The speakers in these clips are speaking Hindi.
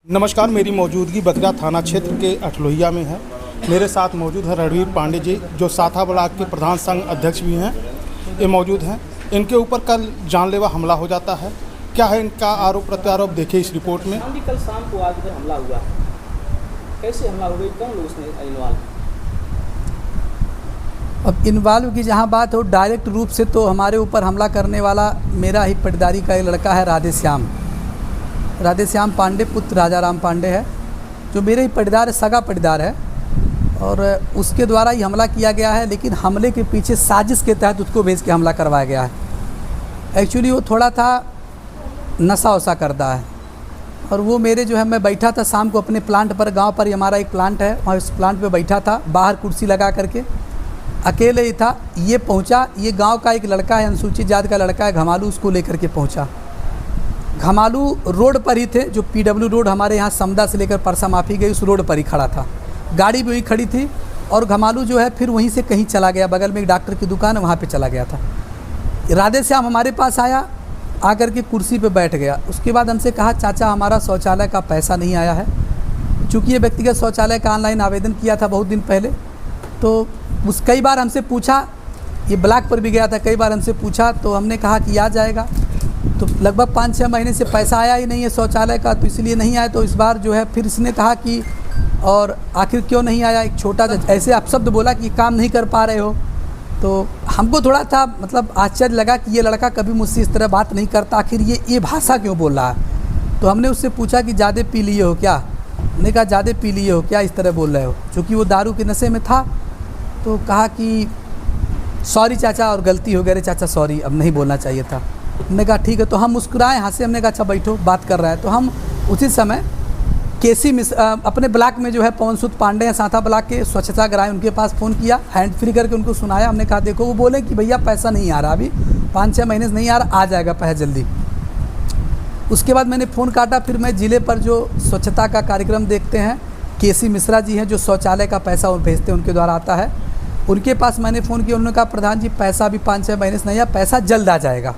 नमस्कार, मेरी मौजूदगी बकरा थाना क्षेत्र के अठलोहिया में है। मेरे साथ मौजूद है रणवीर पांडे जी, जो साथा ब्लॉक के प्रधान संघ अध्यक्ष भी हैं। ये मौजूद हैं। इनके ऊपर कल जानलेवा हमला हो जाता है। क्या है इनका आरोप प्रत्यारोप, देखिए इस रिपोर्ट में। कल शाम को आज हमला हुआ है, कैसे हमला हुआ, कौन लोग उसमें इन्वॉल्व? अब इन्वॉल्व की जहाँ बात हो, डायरेक्ट रूप से तो हमारे ऊपर हमला करने वाला मेरा ही पटदारी का एक लड़का है, राधेश्याम पांडे पुत्र राजाराम पांडे है, जो मेरे ही पटदार, सगा पटदार है। और उसके द्वारा ही हमला किया गया है। लेकिन हमले के पीछे साजिश के तहत उसको भेज के हमला करवाया गया है। एक्चुअली वो थोड़ा था नशा वशा करता है। और वो मेरे जो है, मैं बैठा था शाम को अपने प्लांट पर, गांव पर ही हमारा एक प्लांट है, वहाँ उस प्लांट पे बैठा था, बाहर कुर्सी लगा करके अकेले ही था। ये पहुंचा, ये गांव का एक लड़का है, अनुसूचित जाति का लड़का है, घमालू, उसको लेकर के पहुंचा। घमालू रोड पर ही थे, जो PW रोड हमारे यहाँ समदा से लेकर परसा माफी गई, उस रोड पर ही खड़ा था। गाड़ी भी वहीं खड़ी थी। और घमालू जो है फिर वहीं से कहीं चला गया, बगल में एक डॉक्टर की दुकान है, वहाँ पे चला गया था। राधेश्याम हमारे पास आया, आकर के कुर्सी पे बैठ गया। उसके बाद हमसे कहा, चाचा हमारा शौचालय का पैसा नहीं आया है। चूँकि ये व्यक्तिगत शौचालय का ऑनलाइन आवेदन किया था बहुत दिन पहले, तो उस कई बार हमसे पूछा, ये ब्लॉक पर भी गया था, कई बार हमसे पूछा, तो हमने कहा कि आ जाएगा। तो लगभग 5-6 महीने से पैसा आया ही नहीं है शौचालय का, तो इसलिए नहीं आया। तो इस बार जो है फिर इसने कहा कि और आखिर क्यों नहीं आया, एक छोटा ऐसे अपशब्द बोला कि काम नहीं कर पा रहे हो। तो हमको थोड़ा था मतलब आश्चर्य लगा कि ये लड़का कभी मुझसे इस तरह बात नहीं करता, आखिर ये भाषा क्यों बोल रहा है। तो हमने उससे पूछा कि ज़्यादा पी लिए हो क्या। हमने कहा ज़्यादा पी लिए हो क्या, इस तरह बोल रहे हो, चूँकि वो दारू के नशे में था। तो कहा कि सॉरी चाचा, और गलती हो गई, अरे चाचा सॉरी, अब नहीं बोलना चाहिए था। हमने कहा ठीक है। तो हम मुस्कुराए, हंसे, हमने कहा अच्छा बैठो, बात कर रहा है। तो हम उसी समय केसी अपने ब्लॉक में जो है पवन सूद पांडे हैं, साथा ब्लॉक के स्वच्छता ग्राम, उनके पास फ़ोन किया, हैंड फ्री करके उनको सुनाया। हमने कहा देखो, वो बोले कि भैया पैसा नहीं आ रहा, अभी 5-6 महीने से नहीं आ रहा, आ जाएगा पैसा जल्दी। उसके बाद मैंने फ़ोन काटा। फिर मैं ज़िले पर जो स्वच्छता का कार्यक्रम देखते हैं, केसी मिश्रा जी हैं, जो शौचालय का पैसा वो भेजते हैं, उनके द्वारा आता है, उनके पास मैंने फ़ोन किया। उन्होंने कहा प्रधान जी पैसा अभी 5-6 महीने से नहीं आया, पैसा जल्द आ जाएगा।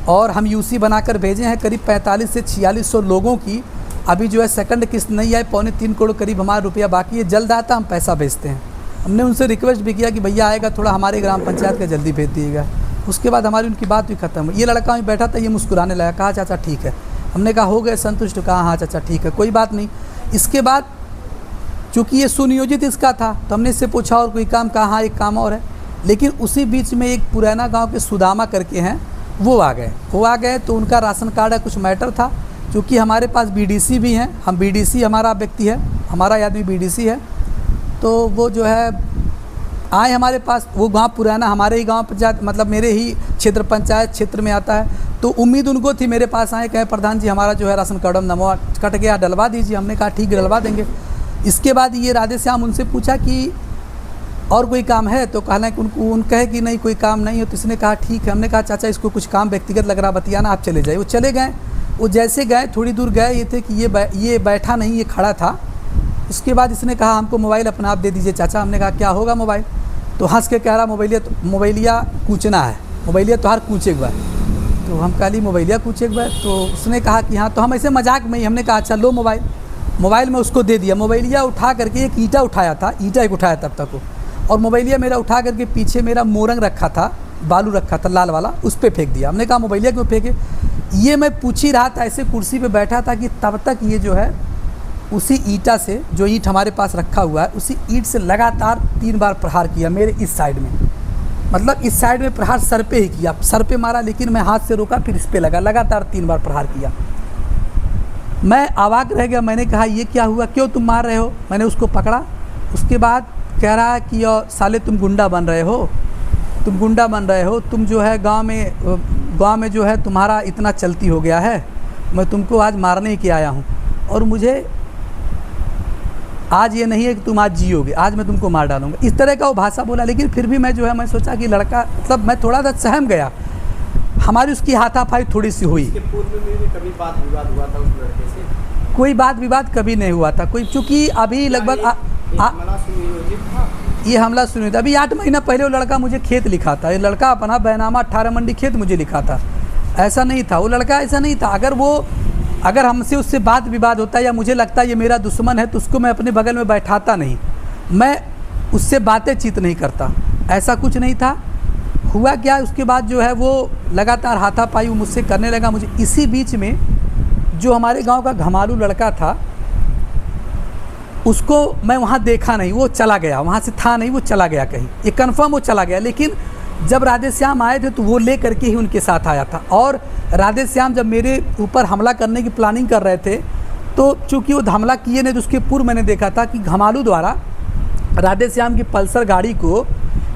और हम UC बनाकर भेजे हैं, करीब 45 से 4600 लोगों की अभी जो है सेकंड किस्त नहीं आई, 3.25 करोड़ करीब हमारा रुपया बाकी है, जल्द आता हम पैसा भेजते हैं। हमने उनसे रिक्वेस्ट भी किया कि भैया आएगा, थोड़ा हमारे ग्राम पंचायत का जल्दी भेज दिएगा। उसके बाद हमारी उनकी बात भी खत्म। ये लड़का वहीं बैठा था, ये मुस्कुराने लगा, कहा चाचा ठीक है। हमने कहा हो गए संतुष्ट, कहा हाँ चाचा ठीक है, कोई बात नहीं। इसके बाद चूँकि ये सुनियोजित इसका था, तो हमने इससे पूछा और कोई काम, कहा हाँ एक काम और है। लेकिन उसी बीच में एक पुराना गाँव के सुदामा करके हैं, वो आ गए। तो उनका राशन कार्ड है, कुछ मैटर था। क्योंकि हमारे पास BDC भी हैं, हम BDC हमारा व्यक्ति है, हमारा आदमी BDC है। तो वो जो है आए हमारे पास, वो गांव पुराना हमारे ही गांव पंचायत, मतलब मेरे ही क्षेत्र पंचायत क्षेत्र में आता है। तो उम्मीद उनको थी, मेरे पास आए, कहे प्रधान जी हमारा जो है राशन कार्ड नंबर कट गया, डलवा दीजिए। हमने कहा ठीक है, डलवा देंगे। इसके बाद ये राधेश्याम उनसे पूछा कि और कोई काम है, तो कहना कि उन कहे कि नहीं कोई काम नहीं है। तो इसने कहा ठीक है। हमने कहा चाचा इसको कुछ काम व्यक्तिगत लग रहा, बतियाना, आप चले जाइए। वो चले गए। वो जैसे गए, थोड़ी दूर गए, ये थे कि ये बैठा नहीं, ये खड़ा था। उसके बाद इसने कहा हमको मोबाइल अपना आप दे दीजिए चाचा। हमने कहा क्या होगा मोबाइल, तो हंस के कह रहा मोबाइलिया कूचना है, मोबाइलिया तो हर कूचे हुआ है। तो हम कहली मोबाइलिया कूचे हुआ है। तो उसने कहा कि हाँ। तो हम ऐसे मजाक में ही हमने कहा अच्छा लो मोबाइल में उसको दे दिया। मोबाइलिया उठा करके एक ईंटा उठाया था, ईंटा एक उठाया तब तक वो, और मोबाइलिया मेरा उठा करके पीछे मेरा मोरंग रखा था, बालू रखा था लाल वाला, उस पर फेंक दिया। हमने कहा मोबाइलिया क्यों फेंके, ये मैं पूछ ही रहा था, ऐसे कुर्सी पे बैठा था कि तब तक ये जो है उसी ईंटा से, जो ईंट हमारे पास रखा हुआ है, उसी ईंट से लगातार 3 बार प्रहार किया मेरे इस साइड में। मतलब इस साइड में प्रहार सर पे ही किया, सर पे मारा, लेकिन मैं हाथ से रोका, फिर इस पे लगा, लगातार 3 बार प्रहार किया। मैं अवाक रह गया। मैंने कहा ये क्या हुआ, क्यों तुम मार रहे हो। मैंने उसको पकड़ा। उसके बाद कह रहा है कि साले तुम गुंडा बन रहे हो, तुम जो है गांव में जो है तुम्हारा इतना चलती हो गया है, मैं तुमको आज मारने के आया हूं, और मुझे आज ये नहीं है कि तुम आज जियोगे, आज मैं तुमको मार डालूंगा। इस तरह का वो भाषा बोला। लेकिन फिर भी मैं जो है, मैं सोचा कि लड़का, मतलब मैं थोड़ा सा सहम गया। हमारी उसकी हाथापाई थोड़ी सी हुई। इसके पूर्व में भी कभी बात विवाद हुआ था उस लड़के से? कोई बात विवाद कभी नहीं हुआ था कोई, चूँकि अभी लगभग ये हमला सुनिए। अभी 8 महीना पहले वो लड़का मुझे खेत लिखा था, ये लड़का अपना बैनामा 18 मंडी खेत मुझे लिखा था। ऐसा नहीं था, वो लड़का ऐसा नहीं था। अगर वो अगर हमसे उससे बात विवाद होता है या मुझे लगता है ये मेरा दुश्मन है तो उसको मैं अपने बगल में बैठाता नहीं, मैं उससे बातें चीत नहीं करता, ऐसा कुछ नहीं था। हुआ क्या, उसके बाद जो है वो लगातार हाथापाई मुझसे करने लगा। मुझे इसी बीच में जो हमारे गांव का घमालू लड़का था उसको मैं वहाँ देखा नहीं, वो चला गया, वहाँ से था नहीं, वो चला गया कहीं, ये कन्फर्म वो चला गया। लेकिन जब राधेश्याम आए थे तो वो ले करके ही उनके साथ आया था। और राधेश्याम जब मेरे ऊपर हमला करने की प्लानिंग कर रहे थे तो चूँकि वो हमला किए नहीं तो उसके पूर्व मैंने देखा था कि घमालू द्वारा राधेश्याम की पल्सर गाड़ी को,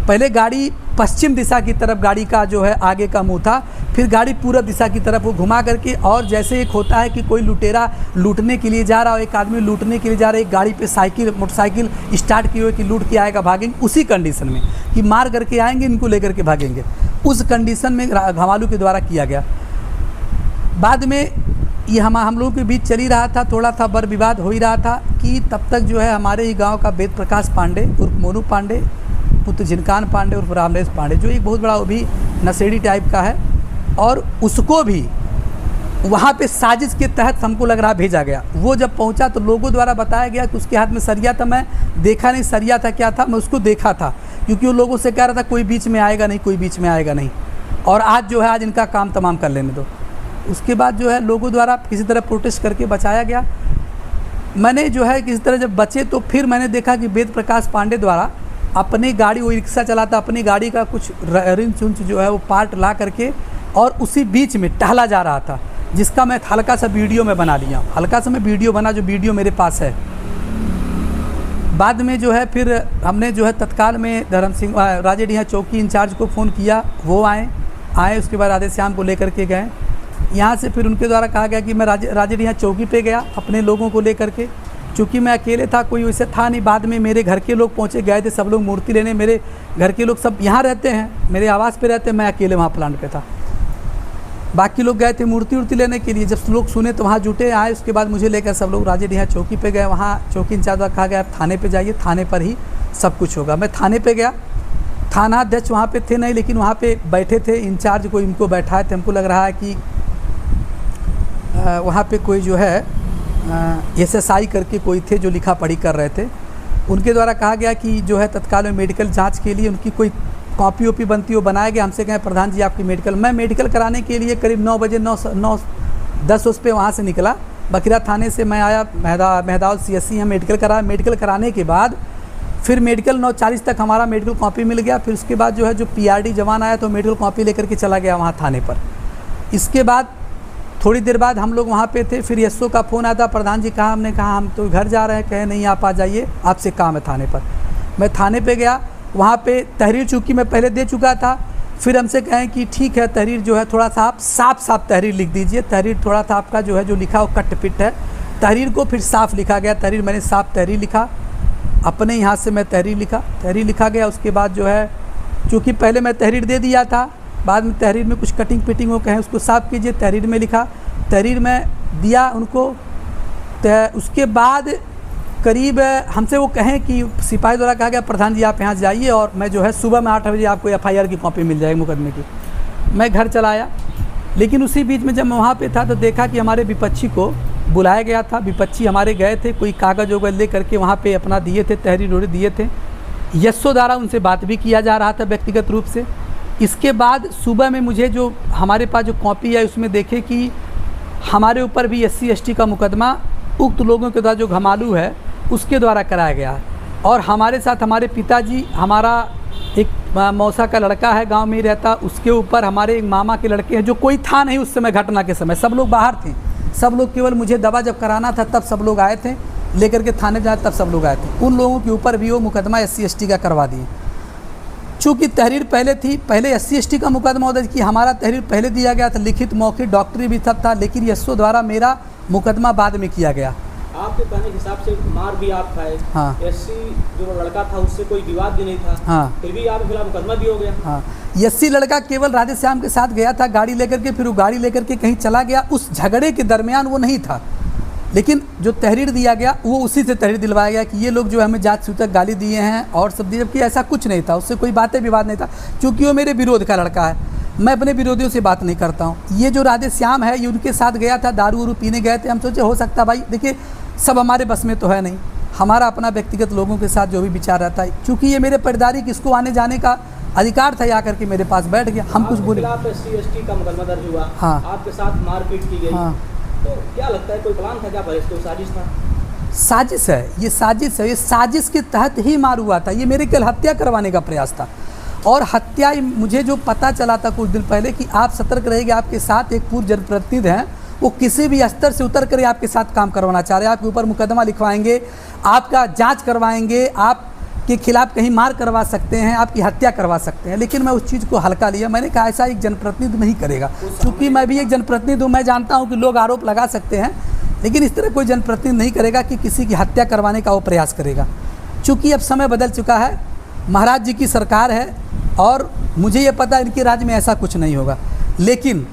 पहले गाड़ी पश्चिम दिशा की तरफ गाड़ी का जो है आगे का मुंह था, फिर गाड़ी पूरब दिशा की तरफ वो घुमा करके, और जैसे एक होता है कि कोई लुटेरा लूटने के लिए जा रहा हो, एक आदमी लूटने के लिए जा रहा है, एक गाड़ी पे साइकिल मोटरसाइकिल स्टार्ट किए हुए कि लूट के आएगा भागेंगे, उसी कंडीशन में कि मार करके आएंगे इनको लेकर के भागेंगे, उस कंडीशन में घमालू के द्वारा किया गया। बाद में ये हम लोगों के बीच चल ही रहा था, थोड़ा सा बर विवाद हो ही रहा था कि तब तक जो है हमारे ही गाँव का वेद प्रकाश पांडे उर्फ मोनू पांडे पुत्र झिनकान पांडे उर्फ रामलेश पांडे, जो एक बहुत बड़ा वो भी नशेड़ी टाइप का है, और उसको भी वहाँ पे साजिश के तहत हमको लग रहा भेजा गया। वो जब पहुँचा तो लोगों द्वारा बताया गया कि उसके हाथ में सरिया था, मैं देखा नहीं सरिया था क्या था, मैं उसको देखा था क्योंकि वो लोगों से कह रहा था कोई बीच में आएगा नहीं, कोई बीच में आएगा नहीं, और आज जो है आज इनका काम तमाम कर लेने दो। उसके बाद जो है लोगों द्वारा किसी तरह प्रोटेस्ट करके बचाया गया। मैंने जो है किसी तरह जब बचे तो फिर मैंने देखा कि वेद प्रकाश पांडे द्वारा अपनी गाड़ी, वो रिक्शा चलाता, अपनी गाड़ी का कुछ रिंच उंच जो है वो पार्ट ला करके और उसी बीच में टहला जा रहा था, जिसका मैं हल्का सा वीडियो में बना लिया, हल्का सा मैं वीडियो बना, जो वीडियो मेरे पास है। बाद में जो है फिर हमने जो है तत्काल में धर्म सिंह राजेडीहा चौकी इंचार्ज को फ़ोन किया, वो आए उसके बाद राधेश्याम को लेकर के गए। यहाँ से फिर उनके द्वारा कहा गया कि मैं राजेडीहा चौकी पे गया अपने लोगों को लेकर के, चूँकि मैं अकेले था, कोई वैसे था नहीं। बाद में मेरे घर के लोग पहुँचे, गए थे सब लोग मूर्ति लेने, मेरे घर के लोग सब यहाँ रहते हैं, मेरे आवास पे रहते हैं, मैं अकेले वहाँ प्लांट पे था। बाकी लोग गए थे मूर्ति उर्ति लेने के लिए, जब लोग सुने तो वहाँ जुटे आए। उसके बाद मुझे लेकर सब लोग राजेडीहा चौकी पे गए, वहाँ चौकी इंचार्ज कहा गया आप थाने पे जाइए, थाने पर ही सब कुछ होगा। मैं थाने पे गया, थाना अध्यक्ष वहाँ पे थे नहीं, लेकिन वहाँ पे बैठे थे इंचार्ज को, इनको बैठाए थे। हमको लग रहा है कि वहाँ पे कोई जो है SSI करके कोई थे जो लिखा पढ़ी कर रहे थे। उनके द्वारा कहा गया कि जो है तत्काल में मेडिकल जांच के लिए उनकी कोई कॉपी वॉपी बनती हो बनाया गया। हमसे कहें प्रधान जी आपकी मेडिकल, मैं मेडिकल कराने के लिए करीब 9 बजे 9:10 उस पे वहाँ से निकला, बखिरा थाने से मैं आया मेहदावल CSC यहाँ मेडिकल कराया। मेडिकल कराने के बाद फिर मेडिकल 9:40 तक हमारा मेडिकल कॉपी मिल गया। फिर उसके बाद जो है जो PRD जवान आया तो मेडिकल कॉपी लेकर के चला गया वहाँ थाने पर। इसके बाद थोड़ी देर बाद हम लोग वहाँ पे थे, फिर SO का फ़ोन आया था, प्रधान जी कहाँ, हमने कहा हम तो घर जा रहे हैं, कहे नहीं आप आ जाइए, आपसे काम है थाने पर। मैं थाने पे गया, वहाँ पे तहरीर चूँकि मैं पहले दे चुका था, फिर हमसे कहें कि ठीक है तहरीर जो है थोड़ा सा आप साफ तहरीर लिख दीजिए, तहरीर थोड़ा सा आपका जो है जो लिखा वो कट पिट है। तहरीर को फिर साफ लिखा गया, तहरीर मैंने साफ तहरीर लिखा, अपने यहाँ से मैं तहरीर लिखा गया। उसके बाद जो है चूँकि पहले मैं तहरीर दे दिया था, बाद में तहरीर में कुछ कटिंग पिटिंग वो कहें उसको साफ़ कीजिए, तहरीर में लिखा, तहरीर में दिया उनको। उसके बाद करीब हमसे वो कहें कि सिपाही द्वारा कहा गया प्रधान जी आप यहाँ जाइए और मैं जो है सुबह में 8 बजे आपको FIR की कॉपी मिल जाएगी मुकदमे की। मैं घर चला आया, लेकिन उसी बीच में जब मैं वहाँ पे था तो देखा कि हमारे विपक्षी को बुलाया गया था। विपक्षी हमारे गए थे, कोई कागज़ वगैरह ले करके वहाँ पे अपना दिए थे, तहरीर दिए थे। SO द्वारा उनसे बात भी किया जा रहा था व्यक्तिगत रूप से। इसके बाद सुबह में मुझे जो हमारे पास जो कॉपी है उसमें देखे कि हमारे ऊपर भी SC ST का मुकदमा उक्त लोगों के द्वारा जो घमालू है उसके द्वारा कराया गया है। और हमारे साथ हमारे पिताजी, हमारा एक मौसा का लड़का है गांव में ही रहता, उसके ऊपर हमारे एक मामा के लड़के हैं, जो कोई था नहीं उस समय घटना के समय, सब लोग बाहर थे। सब लोग केवल मुझे दवा जब कराना था तब सब लोग आए थे, लेकर के थाने जाए तब सब लोग आए थे। उन लोगों के ऊपर भी वो मुकदमा SC ST का करवा दिए। चूँकि तहरीर पहले थी, पहले SC ST का मुकदमा होता कि हमारा तहरीर पहले दिया गया था, लिखित मौखिक डॉक्टरी भी सब था, लेकिन SO द्वारा मेरा मुकदमा बाद में किया गया। आपके कहने के हिसाब से मार भी आप खाए, हाँ। SC जो लड़का था उससे कोई विवाद भी नहीं था, हाँ। फिर भी आपके खिलाफ मुकदमा भी हो गया। हाँ, SC लड़का केवल राधेश्याम के साथ गया था गाड़ी लेकर के, फिर वो गाड़ी लेकर के कहीं चला गया। उस झगड़े के दरमियान वो नहीं था, लेकिन जो तहरीर दिया गया वो उसी से तहरीर दिलवाया गया कि ये लोग जो हमें जात सूचक गाली दिए हैं और सब दिए, जबकि ऐसा कुछ नहीं था, उससे कोई बातें विवाद नहीं था, क्योंकि वो मेरे विरोध का लड़का है। मैं अपने विरोधियों से बात नहीं करता हूँ। ये जो राधे श्याम है, ये उनके साथ गया था, दारू वारू पीने गए थे। हम सोचे हो सकता भाई, देखिए सब हमारे बस में तो है नहीं, हमारा अपना व्यक्तिगत लोगों के साथ जो भी विचार रहता है। क्योंकि ये मेरे पटदारी, किसको आने जाने का अधिकार था, आकर के मेरे पास बैठ गया। हम कुछ बोले, SC/ST का मुकदमा दर्ज हुआ, हाँ, आपके साथ मारपीट की गई, हाँ, तो क्या लगता है कोई प्लान था क्या, कोई साजिश था? साजिश है, ये साजिश है। ये साजिश के तहत ही मार हुआ था। ये मेरे कल हत्या करवाने का प्रयास था। और हत्या, मुझे जो पता चला था कुछ दिन पहले कि आप सतर्क रहेंगे, आपके साथ एक पूर्व जनप्रतिनिधि हैं, वो किसी भी स्तर से उतर कर आपके साथ काम करवाना चाह रहे हैं, आपके ऊपर मुकदमा लिखवाएंगे, आपका जांच करवाएंगे, आपके खिलाफ कहीं मार करवा सकते हैं, आपकी हत्या करवा सकते हैं। लेकिन मैं उस चीज़ को हल्का लिया। मैंने कहा ऐसा एक जनप्रतिनिधि नहीं करेगा, क्योंकि मैं भी एक जनप्रतिनिधि हूँ। मैं जानता हूँ कि लोग आरोप लगा सकते हैं, लेकिन इस तरह कोई जनप्रतिनिधि नहीं करेगा कि किसी की हत्या करवाने का वो प्रयास करेगा। चूँकि अब समय बदल चुका है, महाराज जी की सरकार है, और मुझे ये पता है इनके राज्य में ऐसा कुछ नहीं होगा। लेकिन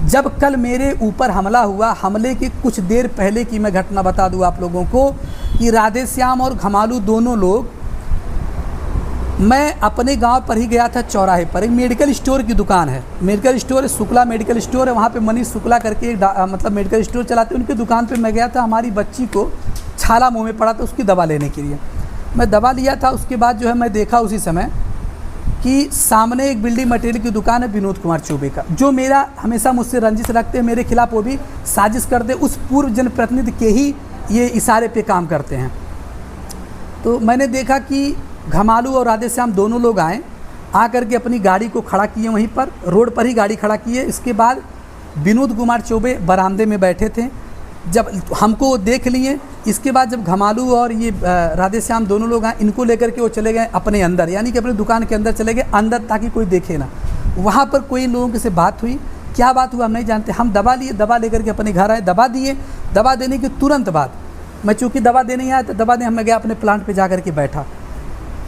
जब कल मेरे ऊपर हमला हुआ, हमले के कुछ देर पहले की मैं घटना बता दूं आप लोगों को कि राधे श्याम और घमालू दोनों लोग, मैं अपने गांव पर ही गया था, चौराहे पर एक मेडिकल स्टोर की दुकान है, मेडिकल स्टोर है, शुक्ला मेडिकल स्टोर है, वहाँ पे मनीष शुक्ला करके मतलब मेडिकल स्टोर चलाते हैं, उनकी दुकान पे मैं गया था। हमारी बच्ची को छाला मुँह में पड़ा था, उसकी दवा लेने के लिए मैं दवा लिया था। उसके बाद जो है मैं देखा उसी समय कि सामने एक बिल्डिंग मटेरियल की दुकान है विनोद कुमार चौबे का, जो मेरा हमेशा मुझसे रंजिश रखते हैं, मेरे खिलाफ वो भी साजिश करते, उस पूर्व जनप्रतिनिधि के ही ये इशारे पे काम करते हैं। तो मैंने देखा कि घमालू और राधे श्याम दोनों लोग आए, आकर के अपनी गाड़ी को खड़ा किए, वहीं पर रोड पर ही गाड़ी खड़ा किए। इसके बाद विनोद कुमार चौबे बरामदे में बैठे थे, जब हमको देख लिए। इसके बाद जब घमालू और ये राधे श्याम दोनों लोग आए, इनको लेकर के वो चले गए अपने अंदर, यानी कि अपनी दुकान के अंदर चले गए अंदर, ताकि कोई देखे ना। वहाँ पर कोई लोगों से बात हुई, क्या बात हुआ हम नहीं जानते। हम दवा लिए, दवा लेकर के अपने घर आए, दवा दिए। दवा देने के तुरंत बाद मैं चूँकि दवा देने आया, तो दवा देने मैं गया अपने प्लांट पर जा कर के बैठा।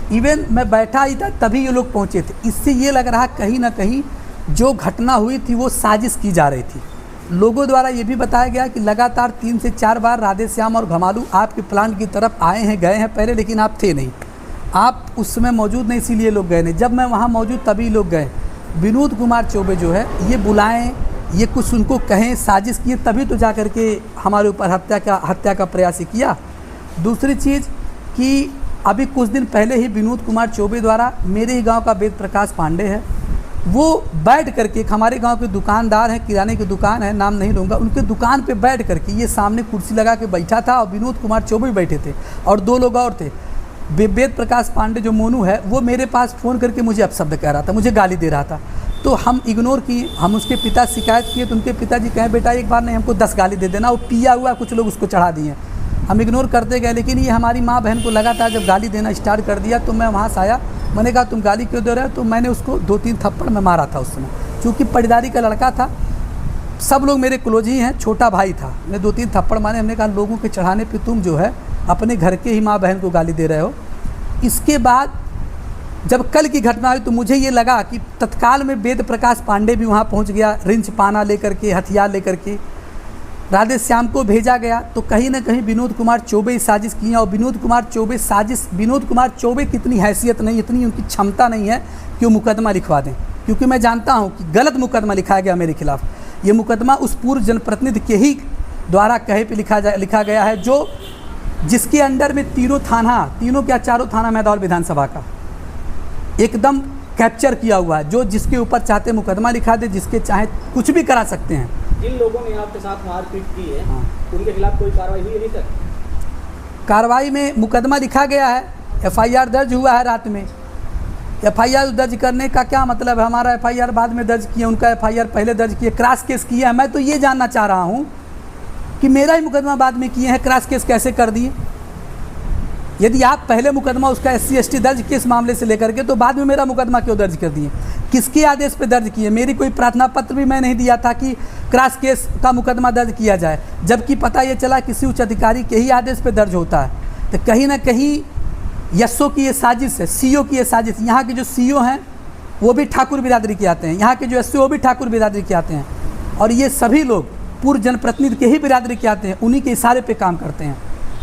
इवन मैं बैठा ही था तभी ये लोग पहुँचे थे। इससे ये लग रहा कहीं ना कहीं जो घटना हुई थी वो साजिश की जा रही थी। लोगों द्वारा ये भी बताया गया कि लगातार 3 से 4 बार राधे श्याम और घमालू आपके प्लांट की तरफ आए हैं, गए हैं पहले, लेकिन आप थे नहीं, आप उस समय मौजूद नहीं, इसीलिए लोग गए नहीं। जब मैं वहाँ मौजूद तभी लोग गए। विनोद कुमार चौबे जो है ये बुलाएं, ये कुछ उनको कहें, साजिश किए, तभी तो जा कर के हमारे ऊपर हत्या का प्रयास किया। दूसरी चीज़ कि अभी कुछ दिन पहले ही विनोद कुमार चौबे द्वारा, मेरे ही गाँव का वेद प्रकाश पांडे है, वो बैठ करके, हमारे गांव के दुकानदार हैं, किराने की दुकान है, नाम नहीं लूँगा, उनके दुकान पे बैठ करके ये सामने कुर्सी लगा के बैठा था, और विनोद कुमार चौबे बैठे थे, और 2 लोग और थे। वेद प्रकाश पांडे जो मोनू है, वो मेरे पास फ़ोन करके मुझे अपशब्द कह रहा था, मुझे गाली दे रहा था। तो हम इग्नोर किए। हम उसके पिता शिकायत किए, तो उनके पिताजी कहें बेटा एक बार नहीं, हमको 10 गाली दे देना। वो पिया हुआ, कुछ लोग उसको चढ़ा दिए। हम इग्नोर करते गए, लेकिन ये हमारी माँ बहन को लगातार जब गाली देना स्टार्ट कर दिया, तो मैं वहाँ से आया। मैंने कहा तुम गाली क्यों दे रहे हो? तो मैंने उसको 2-3 थप्पड़ में मारा था उस समय, चूँकि पटदारी का लड़का था, सब लोग मेरे क्लोज ही हैं, छोटा भाई था। मैं 2-3 थप्पड़ मारे। हमने कहा लोगों के चढ़ाने पे तुम जो है अपने घर के ही माँ बहन को गाली दे रहे हो। इसके बाद जब कल की घटना हुई, तो मुझे ये लगा कि तत्काल में वेद प्रकाश पांडे भी वहाँ पहुँच गया, रिंच पाना लेकर के, हथियार लेकर के। राधे श्याम को भेजा गया, तो कहीं ना कहीं विनोद कुमार चौबे साजिश की है। और विनोद कुमार चौबे साजिश, विनोद कुमार चौबे की इतनी हैसियत नहीं, इतनी उनकी क्षमता नहीं है कि वो मुकदमा लिखवा दें, क्योंकि मैं जानता हूं कि गलत मुकदमा लिखाया गया मेरे खिलाफ। ये मुकदमा उस पूर्व जनप्रतिनिधि के ही द्वारा कहे पे लिखा गया है, जो जिसके अंडर में तीनों क्या चारों थाना मैदान विधानसभा का एकदम कैप्चर किया हुआ है, जो जिसके ऊपर चाहते मुकदमा लिखा दे, जिसके चाहे कुछ भी करा सकते हैं। जिन लोगों ने आपके साथ मारपीट की है, उनके खिलाफ कोई कार्रवाई हुई नहीं? कार्रवाई में मुकदमा लिखा गया है, FIR दर्ज हुआ है रात में। FIR दर्ज करने का क्या मतलब है? हमारा FIR बाद में दर्ज किया, उनका FIR पहले दर्ज किया, क्रॉस केस किया है। मैं तो ये जानना चाह रहा हूँ कि मेरा ही मुकदमा बाद में किए हैं, क्रॉस केस कैसे कर दिए? यदि आप पहले मुकदमा उसका SC/ST दर्ज किए इस मामले से लेकर के, तो बाद में मेरा मुकदमा क्यों दर्ज कर दिए? किसके आदेश पे दर्ज किए? मेरी कोई प्रार्थना पत्र भी मैं नहीं दिया था कि क्रॉस केस का मुकदमा दर्ज किया जाए, जबकि पता ये चला किसी उच्च अधिकारी के ही आदेश पे दर्ज होता है। तो कहीं ना कहीं यशो की ये साजिश है, CO की ये साजिश। यहाँ के जो CO हैं वो भी ठाकुर बिरादरी के आते हैं, यहाँ के जो SO वो भी ठाकुर बिरादरी के आते हैं, और ये सभी लोग पूर्व जनप्रतिनिधि के ही बिरादरी के आते हैं, उन्हीं के इशारे पे काम करते हैं।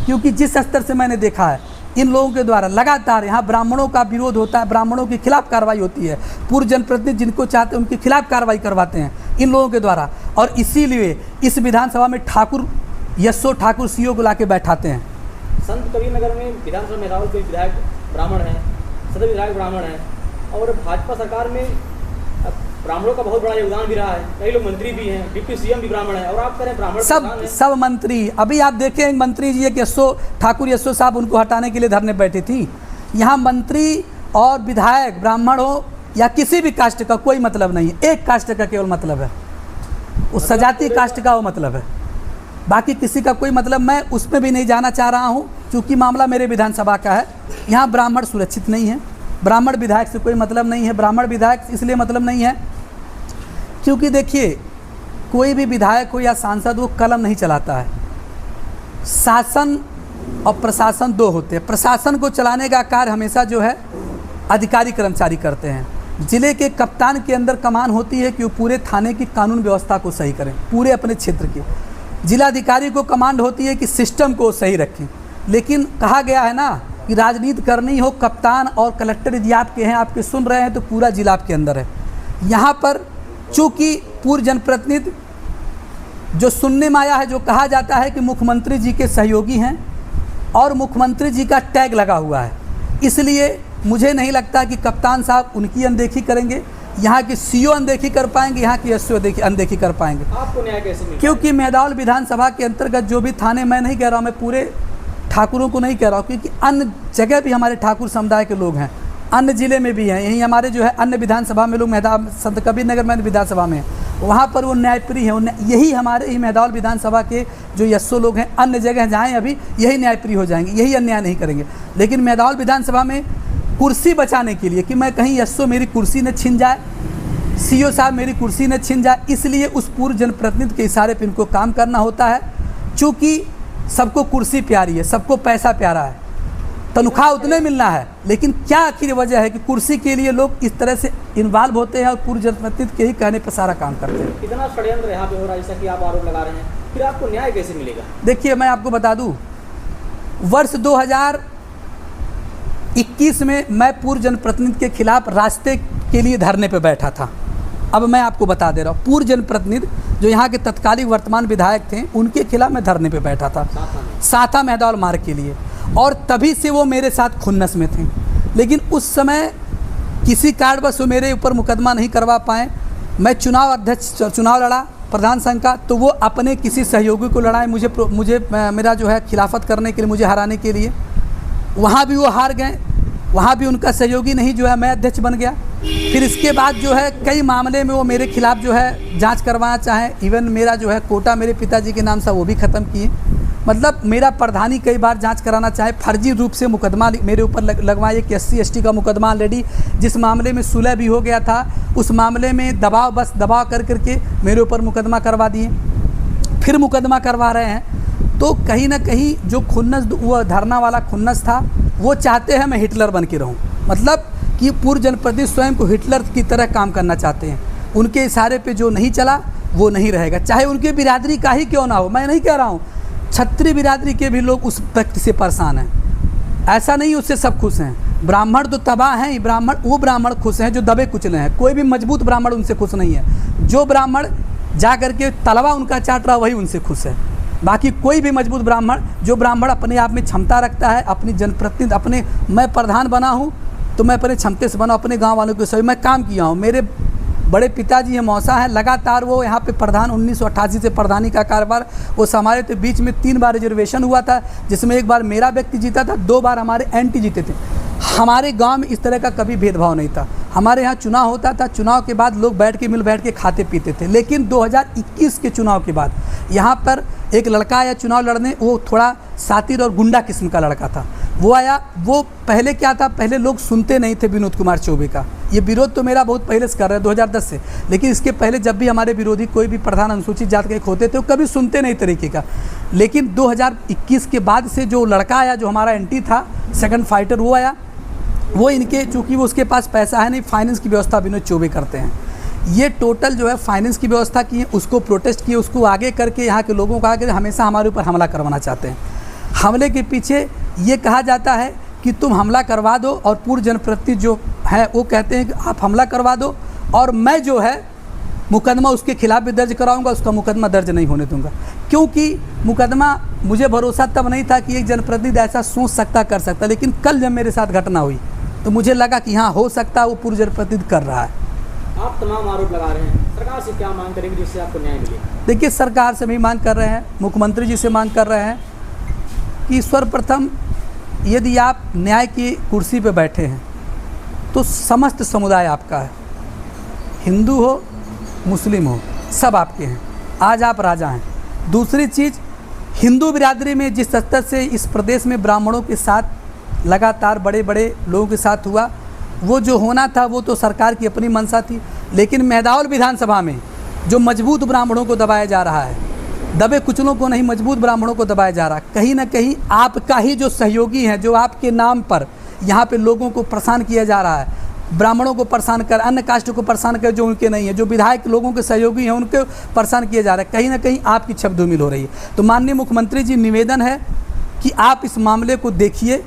क्योंकि जिस स्तर से मैंने देखा है इन लोगों के द्वारा लगातार यहाँ ब्राह्मणों का विरोध होता है, ब्राह्मणों के खिलाफ कार्रवाई होती है। पूर्व जनप्रतिनिधि जिनको चाहते हैं उनके खिलाफ कार्रवाई करवाते हैं इन लोगों के द्वारा, और इसीलिए इस विधानसभा में ठाकुर यशो ठाकुर सीओ को ला के बैठाते हैं। संत कबीरनगर में विधानसभा में राहुल कोई विधायक ब्राह्मण है, सदस्य विधायक ब्राह्मण है, और भाजपा सरकार में ब्राह्मणों का बहुत बड़ा योगदान भी रहा है। कई लोग मंत्री भी हैं, डिप्टी सीएम भी ब्राह्मण है, और आप कह रहे हैं ब्राह्मण सब मंत्री। अभी आप देखें मंत्री जी एक ठाकुर यशो साहब उनको हटाने के लिए धरने बैठी थी। यहाँ मंत्री और विधायक ब्राह्मण हो या किसी भी कास्ट का कोई मतलब नहीं है, एक कास्ट का केवल मतलब है, उस सजाती कास्ट का वो मतलब है, बाकी किसी का कोई मतलब। मैं उसमें भी नहीं जाना चाह रहा हूँ क्योंकि मामला मेरे विधानसभा का है। यहाँ ब्राह्मण सुरक्षित नहीं है, ब्राह्मण विधायक से कोई मतलब नहीं है। ब्राह्मण विधायक इसलिए मतलब नहीं है क्योंकि देखिए कोई भी विधायक हो या सांसद वो कलम नहीं चलाता है। शासन और प्रशासन दो होते हैं। प्रशासन को चलाने का कार्य हमेशा जो है अधिकारी कर्मचारी करते हैं। ज़िले के कप्तान के अंदर कमान होती है कि वो पूरे थाने की कानून व्यवस्था को सही करें, पूरे अपने क्षेत्र की। जिलाधिकारी को कमांड होती है कि सिस्टम को सही रखें। लेकिन कहा गया है ना कि राजनीति करनी हो, कप्तान और कलेक्टर यदि आपके हैं, आपके सुन रहे हैं, तो पूरा जिला आपके अंदर है। यहाँ पर चूँकि पूर्व जनप्रतिनिधि जो सुनने में आया है, जो कहा जाता है कि मुख्यमंत्री जी के सहयोगी हैं और मुख्यमंत्री जी का टैग लगा हुआ है, इसलिए मुझे नहीं लगता कि कप्तान साहब उनकी अनदेखी करेंगे, यहाँ के सीओ अनदेखी कर पाएंगे, यहाँ की एसओ अनदेखी कर पाएंगे। आपको न्याय कैसे मिलेगा? क्योंकि मेदावल विधानसभा के अंतर्गत जो भी थाने, मैं नहीं कह रहा हूँ, मैं पूरे ठाकुरों को नहीं कह रहा हूँ, क्योंकि अन्य जगह भी हमारे ठाकुर समुदाय के लोग हैं, अन्य ज़िले में भी हैं, यहीं हमारे जो है अन्य विधानसभा में लोग संत कबीरनगर में विधानसभा में वहाँ पर वो न्यायप्रिय हैं। यही हमारे ही मेदावल विधानसभा के जो यशो लोग हैं अन्य जगह जाएँ अभी यही न्यायप्रिय हो जाएंगे, यही अन्याय नहीं करेंगे। लेकिन मेदावल विधानसभा में कुर्सी बचाने के लिए कि मैं कहीं यशो मेरी कुर्सी न छिन जाए, सीओ साहब मेरी कुर्सी न छिन जाए, इसलिए उस पूर्व जनप्रतिनिधि के इशारे पर इनको काम करना होता है। चूँकि सबको कुर्सी प्यारी है, सबको पैसा प्यारा है, तनख्वाह उतने मिलना है, लेकिन क्या आखिर वजह है कि कुर्सी के लिए लोग इस तरह से इन्वॉल्व होते हैं और पूर्व जनप्रतिनिधि के ही कहने पर सारा काम करते हैं। कितना षड्यंत्र यहाँ पे हो रहा है जैसा कि आप आरोप लगा रहे हैं, फिर आपको न्याय कैसे मिलेगा? देखिए मैं आपको बता दूं, वर्ष 2021 में मैं पूर्व जनप्रतिनिधि के खिलाफ रास्ते के लिए धरने पर बैठा था। अब मैं आपको बता दे रहा हूँ, पूर्व जनप्रतिनिधि जो यहाँ के तत्कालीन वर्तमान विधायक थे उनके खिलाफ मैं धरने पे बैठा था, साथा मेहदौल मार्ग के लिए, और तभी से वो मेरे साथ खुन्नस में थे। लेकिन उस समय किसी कारणवश वो मेरे ऊपर मुकदमा नहीं करवा पाए। मैं चुनाव लड़ा प्रधान संघ का, तो वो अपने किसी सहयोगी को लड़ाए मुझे मेरा जो है खिलाफत करने के लिए, मुझे हराने के लिए। वहाँ भी वो हार गए, वहाँ भी उनका सहयोगी नहीं जो है मैं अध्यक्ष बन गया। फिर इसके बाद जो है कई मामले में वो मेरे खिलाफ जो है जांच करवाना चाहे, इवन मेरा जो है कोटा मेरे पिताजी के नाम से वो भी ख़त्म किए। मतलब मेरा प्रधानी कई बार जांच कराना चाहे, फर्जी रूप से मुकदमा मेरे ऊपर लगवाए कि SC/ST का मुकदमा ऑलरेडी जिस मामले में सुलह भी हो गया था, उस मामले में दबाव कर करके मेरे ऊपर मुकदमा करवा दिए, फिर मुकदमा करवा रहे हैं। तो कहीं ना कहीं जो खुन्नस, वो धरना वाला खुन्नस था, वो चाहते हैं मैं हिटलर बन के रहूँ। मतलब कि पूर्व जनप्रतिनिधि स्वयं को हिटलर की तरह काम करना चाहते हैं। उनके इशारे पे जो नहीं चला वो नहीं रहेगा, चाहे उनके बिरादरी का ही क्यों ना हो। मैं नहीं कह रहा हूँ, क्षत्रिय बिरादरी के भी लोग उस व्यक्ति से परेशान हैं, ऐसा नहीं उससे सब खुश हैं। ब्राह्मण तो तबाह हैं, वो ब्राह्मण खुश हैं जो दबे कुचले हैं। कोई भी मजबूत ब्राह्मण उनसे खुश नहीं है। जो ब्राह्मण जा करके तलवा उनका चाट रहा वही उनसे खुश है। बाकी कोई भी मजबूत ब्राह्मण, जो ब्राह्मण अपने आप में क्षमता रखता है, अपनी जनप्रतिनिधि, अपने मैं प्रधान बना हूँ तो मैं अपने क्षमते से बना, अपने गांव वालों के सभी मैं काम किया हूँ। मेरे बड़े पिताजी हैं, मौसा हैं, लगातार वो यहाँ पे प्रधान 1988 से प्रधानी का कारोबार वो संभाले थे। बीच में 3 बार रिजर्वेशन हुआ था, जिसमें 1 बार मेरा व्यक्ति जीता था, 2 बार हमारे एंटी जीते थे। हमारे गांव में इस तरह का कभी भेदभाव नहीं था। हमारे यहाँ चुनाव होता था, चुनाव के बाद लोग मिल बैठ के खाते पीते थे। लेकिन 2021 के चुनाव के बाद यहाँ पर एक लड़का आया चुनाव लड़ने, वो थोड़ा सातिर और गुंडा किस्म का लड़का था। वो आया, वो पहले क्या था, पहले लोग सुनते नहीं थे विनोद कुमार चौबे का। ये विरोध तो मेरा बहुत पहले से कर रहे हैं 2010 से, लेकिन इसके पहले जब भी हमारे विरोधी कोई भी प्रधान अनुसूचित जात के होते थे वो कभी सुनते नहीं तरीके का। लेकिन 2021 के बाद से जो लड़का आया, जो हमारा एंटी था, सेकंड फाइटर, वो आया। वो इनके, चूँकि वो उसके पास पैसा है नहीं, फाइनेंस की व्यवस्था विनोद चौबे करते हैं। ये टोटल जो है फाइनेंस की व्यवस्था की है, उसको प्रोटेस्ट किए, उसको आगे करके यहाँ के लोगों को आगे हमेशा हमारे ऊपर हमला करवाना चाहते हैं। हमले के पीछे ये कहा जाता है कि तुम हमला करवा दो, और पूर्व जनप्रतिनिधि जो है वो कहते हैं कि आप हमला करवा दो और मैं जो है मुकदमा उसके खिलाफ भी दर्ज कराऊंगा, उसका मुकदमा दर्ज नहीं होने दूंगा। क्योंकि मुकदमा, मुझे भरोसा तब नहीं था कि एक जनप्रतिनिधि ऐसा सोच सकता, कर सकता, लेकिन कल जब मेरे साथ घटना हुई तो मुझे लगा कि हाँ, हो सकता है वो पूर्व जनप्रतिनिधि कर रहा है। आप तमाम आरोप लगा रहे हैं, सरकार से क्या मांग करेंगे जिससे आपको न्याय मिले? देखिए, सरकार से भी मांग कर रहे हैं, मुख्यमंत्री जी से मांग कर रहे हैं कि सर्वप्रथम यदि आप न्याय की कुर्सी पर बैठे हैं तो समस्त समुदाय आपका है, हिंदू हो मुस्लिम हो, सब आपके हैं। आज आप राजा हैं। दूसरी चीज़, हिंदू बिरादरी में जिस स्तर से इस प्रदेश में ब्राह्मणों के साथ लगातार बड़े बड़े लोगों के साथ हुआ, वो जो होना था वो तो सरकार की अपनी मंशा थी, लेकिन मेहदावल विधानसभा में जो मजबूत ब्राह्मणों को दबाया जा रहा है, दबे कुचलों को नहीं, मजबूत ब्राह्मणों को दबाया जा रहा है, कहीं ना कहीं आपका ही जो सहयोगी हैं, जो आपके नाम पर यहाँ पे लोगों को परेशान किया जा रहा है, ब्राह्मणों को परेशान कर, अन्य कास्ट को परेशान कर जो उनके नहीं है, जो विधायक लोगों के सहयोगी हैं उनको परेशान किया जा रहा है, कहीं ना कहीं आपकी छप धूमिल हो रही है। तो माननीय मुख्यमंत्री जी, निवेदन है कि आप इस मामले को देखिए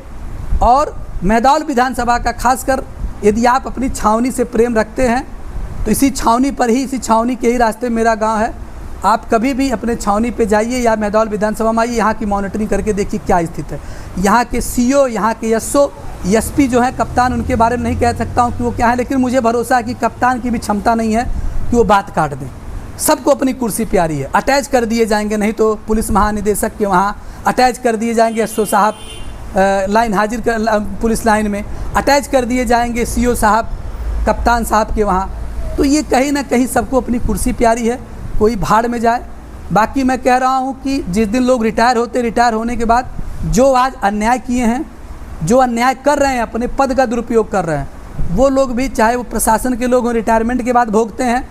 और मेहदावल विधानसभा का खासकर यदि आप अपनी छावनी से प्रेम रखते हैं तो इसी छावनी पर ही, इसी छावनी के ही रास्ते मेरा गाँव है, आप कभी भी अपने छावनी पे जाइए या मेहदावल विधानसभा में आइए, यहाँ की मॉनिटरिंग करके देखिए क्या स्थिति है। यहाँ के सीओ, यहाँ के एसओ, एसपी जो है कप्तान, उनके बारे में नहीं कह सकता हूँ कि वो क्या है, लेकिन मुझे भरोसा है कि कप्तान की भी क्षमता नहीं है कि वो बात काट दें। सबको अपनी कुर्सी प्यारी है, अटैच कर दिए जाएंगे, नहीं तो पुलिस महानिदेशक के वहाँ अटैच कर दिए जाएंगे, एसओ साहब लाइन हाजिर कर, पुलिस लाइन में अटैच कर दिए जाएंगे सीओ साहब, कप्तान साहब के वहाँ। तो ये कहीं ना कहीं सबको अपनी कुर्सी प्यारी है, कोई भाड़ में जाए। बाकी मैं कह रहा हूँ कि जिस दिन लोग रिटायर होते, रिटायर होने के बाद जो आज अन्याय किए हैं, जो अन्याय कर रहे हैं, अपने पद का दुरुपयोग कर रहे हैं, वो लोग भी, चाहे वो प्रशासन के लोग हों, रिटायरमेंट के बाद भोगते हैं,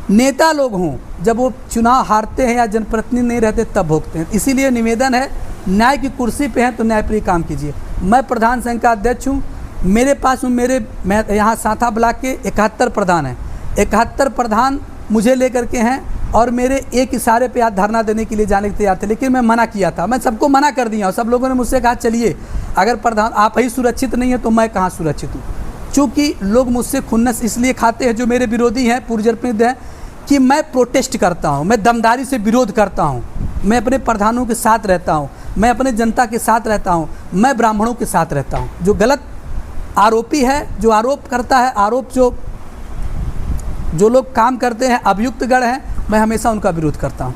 नेता लोग हों, जब वो चुनाव हारते हैं या जनप्रतिनिधि नहीं रहते तब भोगते हैं। इसीलिए निवेदन है, न्याय की कुर्सी पे हैं तो न्यायप्रिय काम कीजिए। मैं प्रधान संघ का अध्यक्ष हूँ, मेरे पास मैं यहाँ साथा ब्लॉक के 71 प्रधान हैं, 71 प्रधान मुझे लेकर के हैं और मेरे एक इशारे पे आज धरना देने के लिए जाने के तैयार थे, लेकिन मैं मना किया था, मैं सबको मना कर दिया और सब लोगों ने मुझसे कहा चलिए, अगर प्रधान आप ही सुरक्षित नहीं है तो मैं कहाँ सुरक्षित हूँ। चूँकि लोग मुझसे खुन्नस इसलिए खाते हैं, जो मेरे विरोधी हैं, पूर्व जनप्रतिनिधि हैं, कि मैं प्रोटेस्ट करता हूँ, मैं दमदारी से विरोध करता हूँ, मैं अपने प्रधानों के साथ रहता हूँ, मैं अपने जनता के साथ रहता हूँ, मैं ब्राह्मणों के साथ रहता हूँ। जो गलत आरोपी है, जो आरोप करता है, आरोप जो लोग काम करते हैं, अभियुक्त गण हैं, मैं हमेशा उनका विरोध करता हूँ।